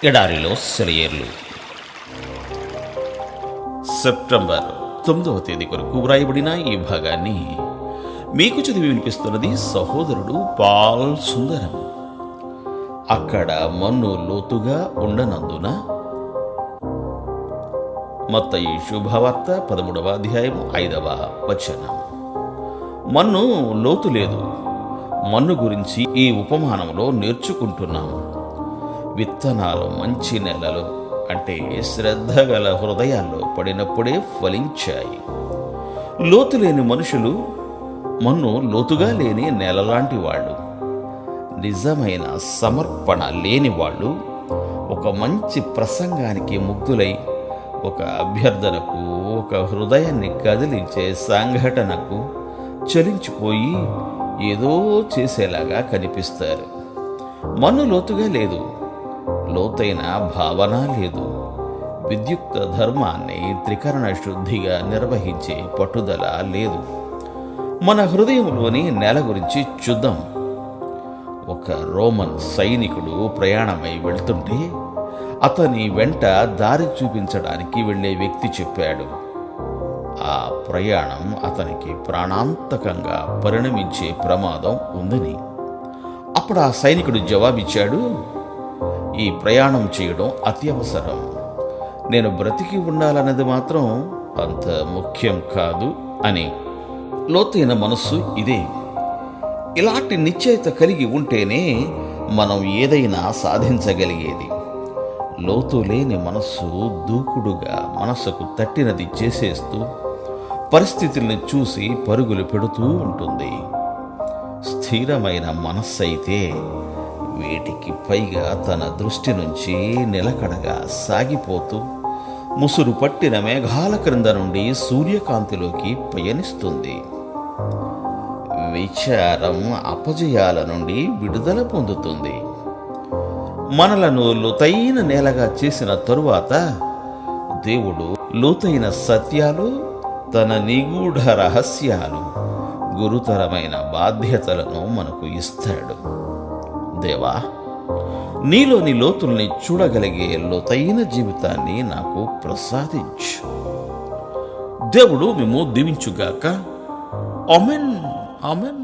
ఎడారిలో సెలయేర్లు. సెప్టెంబర్ 9వ తేదీ కొరకు వ్రాయబడిన ఈ భాగాన్ని మీకు చదివి వినిపిస్తున్నది సహోదరుడు పాల్ సుందరం. అక్కడ మన్ను లోతుగా ఉండనందున. మత్తయి శుభవార్త 13వ అధ్యాయము 5వ వచనం. మన్ను లోతు లేదు. మన్ను గురించి ఈ ఉపమానంలో నేర్చుకుంటున్నాం. విత్తనాలు మంచి నేలలు అంటే శ్రద్ధ గల హృదయాల్లో పడినప్పుడే ఫలించాయి. లోతు లేని మనుషులు మన్ను లోతుగా లేని నేలలాంటి వాళ్ళు. నిజమైన సమర్పణ లేని వాళ్ళు ఒక మంచి ప్రసంగానికి ముగ్ధులై ఒక అభ్యర్థనకు, ఒక హృదయాన్ని కదిలించే సంఘటనకు చలించిపోయి ఏదో చేసేలాగా కనిపిస్తారు. మన్ను లోతుగా లేదు. లోతైన భావన లేదు. విద్యుక్త ధర్మాన్ని త్రికరణ శుద్ధిగా నిర్వహించే పట్టుదల లేదు. మన హృదయంలోని నేల గురించి చూద్దాం. ఒక రోమన్ సైనికుడు ప్రయాణమై వెళ్తుంటే అతని వెంట దారి చూపించడానికి వెళ్ళే వ్యక్తి చెప్పాడు, ఆ ప్రయాణం అతనికి ప్రాణాంతకంగా పరిణమించే ప్రమాదం ఉందని. అప్పుడు ఆ సైనికుడు జవాబిచ్చాడు, ఈ ప్రయాణం చేయడం అత్యవసరం. నేను బ్రతికి ఉండాలన్నది మాత్రం అంత ముఖ్యం కాదు అని. లోతైన మనస్సు ఇదే. ఇలాంటి నిశ్చయిత కలిగి ఉంటేనే మనం ఏదైనా సాధించగలిగేది. లోతు లేని మనస్సు దూకుడుగా మనసుకు తట్టినది చేసేస్తూ పరిస్థితుల్ని చూసి పరుగులు పెడుతూ ఉంటుంది. స్థిరమైన మనస్సు అయితే వీటికి పైగా తన దృష్టి నుంచి నిలకడగా సాగిపోతూ ముసురు పట్టిన మేఘాల క్రింద నుండి సూర్యకాంతిలోకి పయనిస్తుంది. విచారం అపజయాల నుండి విడుదల పొందుతుంది. మనలను లోతైన నేలగా చేసిన తరువాత దేవుడు లోతైన సత్యాలు, తన నిగూఢ రహస్యాలు, గురుతరమైన బాధ్యతలను మనకు ఇస్తాడు. దేవా, నీలోని లోతుల్ని చూడగలిగే లోతైన జీవితాన్ని నాకు ప్రసాదించు. దేవుడు మేము దీవించుగాక. Amen, amen.